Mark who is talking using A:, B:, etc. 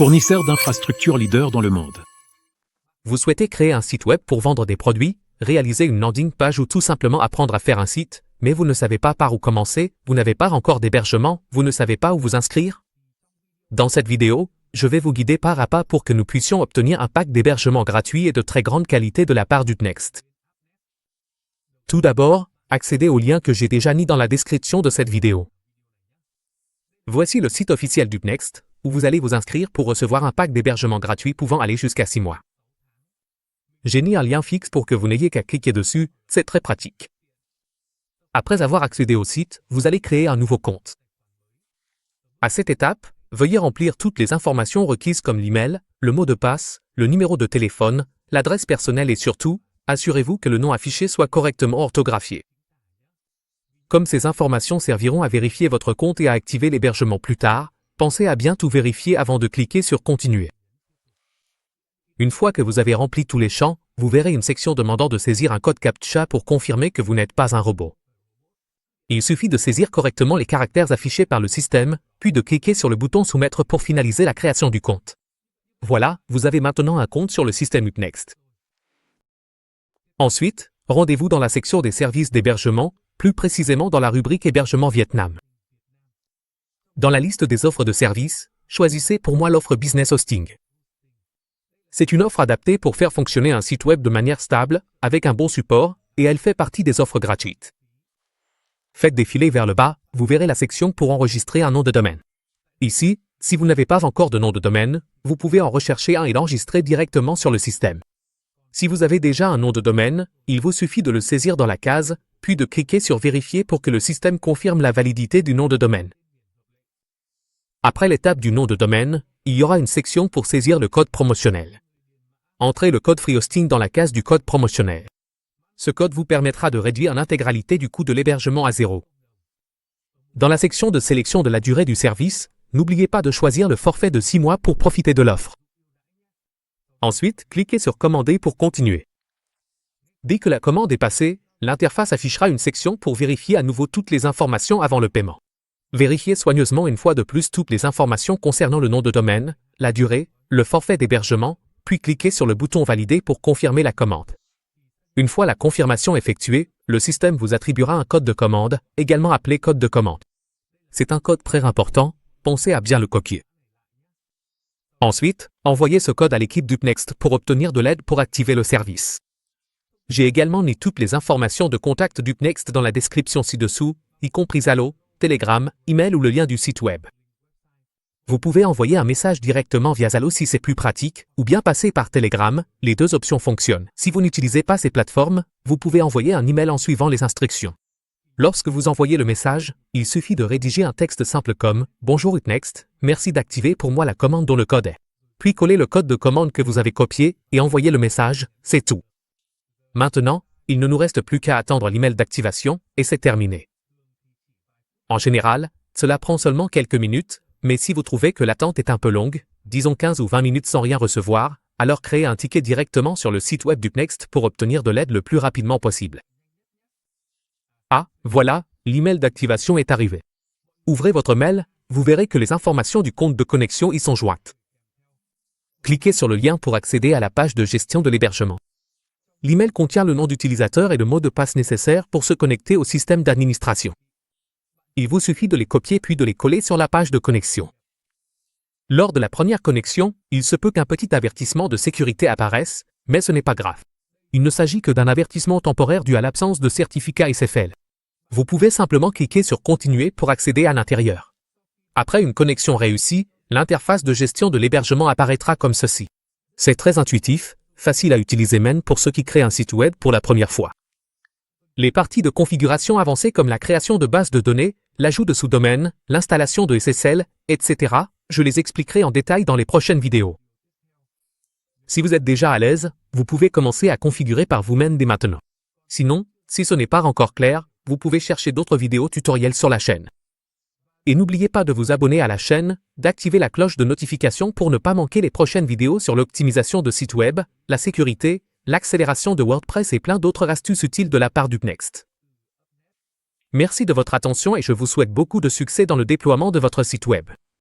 A: Fournisseur d'infrastructures leader dans le monde.
B: Vous souhaitez créer un site web pour vendre des produits, réaliser une landing page ou tout simplement apprendre à faire un site, mais vous ne savez pas par où commencer, vous n'avez pas encore d'hébergement, vous ne savez pas où vous inscrire? Dans cette vidéo, je vais vous guider pas à pas pour que nous puissions obtenir un pack d'hébergement gratuit et de très grande qualité de la part d'Upnext. Tout d'abord, accédez au lien que j'ai déjà mis dans la description de cette vidéo. Voici le site officiel d'Upnext, où vous allez vous inscrire pour recevoir un pack d'hébergement gratuit pouvant aller jusqu'à 6 mois. J'ai mis un lien fixe pour que vous n'ayez qu'à cliquer dessus, c'est très pratique. Après avoir accédé au site, vous allez créer un nouveau compte. À cette étape, veuillez remplir toutes les informations requises comme l'email, le mot de passe, le numéro de téléphone, l'adresse personnelle et surtout, assurez-vous que le nom affiché soit correctement orthographié. Comme ces informations serviront à vérifier votre compte et à activer l'hébergement plus tard, pensez à bien tout vérifier avant de cliquer sur Continuer. Une fois que vous avez rempli tous les champs, vous verrez une section demandant de saisir un code CAPTCHA pour confirmer que vous n'êtes pas un robot. Il suffit de saisir correctement les caractères affichés par le système, puis de cliquer sur le bouton Soumettre pour finaliser la création du compte. Voilà, vous avez maintenant un compte sur le système Upnext. Ensuite, rendez-vous dans la section des services d'hébergement, plus précisément dans la rubrique Hébergement Vietnam. Dans la liste des offres de services, choisissez pour moi l'offre Business Hosting. C'est une offre adaptée pour faire fonctionner un site web de manière stable, avec un bon support, et elle fait partie des offres gratuites. Faites défiler vers le bas, vous verrez la section pour enregistrer un nom de domaine. Ici, si vous n'avez pas encore de nom de domaine, vous pouvez en rechercher un et l'enregistrer directement sur le système. Si vous avez déjà un nom de domaine, il vous suffit de le saisir dans la case, puis de cliquer sur Vérifier pour que le système confirme la validité du nom de domaine. Après l'étape du nom de domaine, il y aura une section pour saisir le code promotionnel. Entrez le code FreeHosting dans la case du code promotionnel. Ce code vous permettra de réduire l'intégralité du coût de l'hébergement à 0. Dans la section de sélection de la durée du service, n'oubliez pas de choisir le forfait de 6 mois pour profiter de l'offre. Ensuite, cliquez sur Commander pour continuer. Dès que la commande est passée, l'interface affichera une section pour vérifier à nouveau toutes les informations avant le paiement. Vérifiez soigneusement une fois de plus toutes les informations concernant le nom de domaine, la durée, le forfait d'hébergement, puis cliquez sur le bouton Valider pour confirmer la commande. Une fois la confirmation effectuée, le système vous attribuera un code de commande, également appelé code de commande. C'est un code très important, pensez à bien le copier. Ensuite, envoyez ce code à l'équipe d'Upnext pour obtenir de l'aide pour activer le service. J'ai également mis toutes les informations de contact d'Upnext dans la description ci-dessous, y compris Allo, Telegram, email ou le lien du site web. Vous pouvez envoyer un message directement via Allo si c'est plus pratique, ou bien passer par Telegram, les deux options fonctionnent. Si vous n'utilisez pas ces plateformes, vous pouvez envoyer un email en suivant les instructions. Lorsque vous envoyez le message, il suffit de rédiger un texte simple comme « Bonjour Upnext, merci d'activer pour moi la commande dont le code est ». Puis coller le code de commande que vous avez copié et envoyer le message, c'est tout. Maintenant, il ne nous reste plus qu'à attendre l'email d'activation, et c'est terminé. En général, cela prend seulement quelques minutes, mais si vous trouvez que l'attente est un peu longue, disons 15 ou 20 minutes sans rien recevoir, alors créez un ticket directement sur le site web d'Upnext pour obtenir de l'aide le plus rapidement possible. Ah, voilà, l'email d'activation est arrivé. Ouvrez votre mail, vous verrez que les informations du compte de connexion y sont jointes. Cliquez sur le lien pour accéder à la page de gestion de l'hébergement. L'email contient le nom d'utilisateur et le mot de passe nécessaire pour se connecter au système d'administration. Il vous suffit de les copier puis de les coller sur la page de connexion. Lors de la première connexion, il se peut qu'un petit avertissement de sécurité apparaisse, mais ce n'est pas grave. Il ne s'agit que d'un avertissement temporaire dû à l'absence de certificat SSL. Vous pouvez simplement cliquer sur Continuer pour accéder à l'intérieur. Après une connexion réussie, l'interface de gestion de l'hébergement apparaîtra comme ceci. C'est très intuitif, facile à utiliser même pour ceux qui créent un site web pour la première fois. Les parties de configuration avancées comme la création de bases de données, l'ajout de sous-domaines, l'installation de SSL, etc., je les expliquerai en détail dans les prochaines vidéos. Si vous êtes déjà à l'aise, vous pouvez commencer à configurer par vous-même dès maintenant. Sinon, si ce n'est pas encore clair, vous pouvez chercher d'autres vidéos tutoriels sur la chaîne. Et n'oubliez pas de vous abonner à la chaîne, d'activer la cloche de notification pour ne pas manquer les prochaines vidéos sur l'optimisation de sites web, la sécurité, l'accélération de WordPress et plein d'autres astuces utiles de la part d'Upnext. Merci de votre attention et je vous souhaite beaucoup de succès dans le déploiement de votre site web.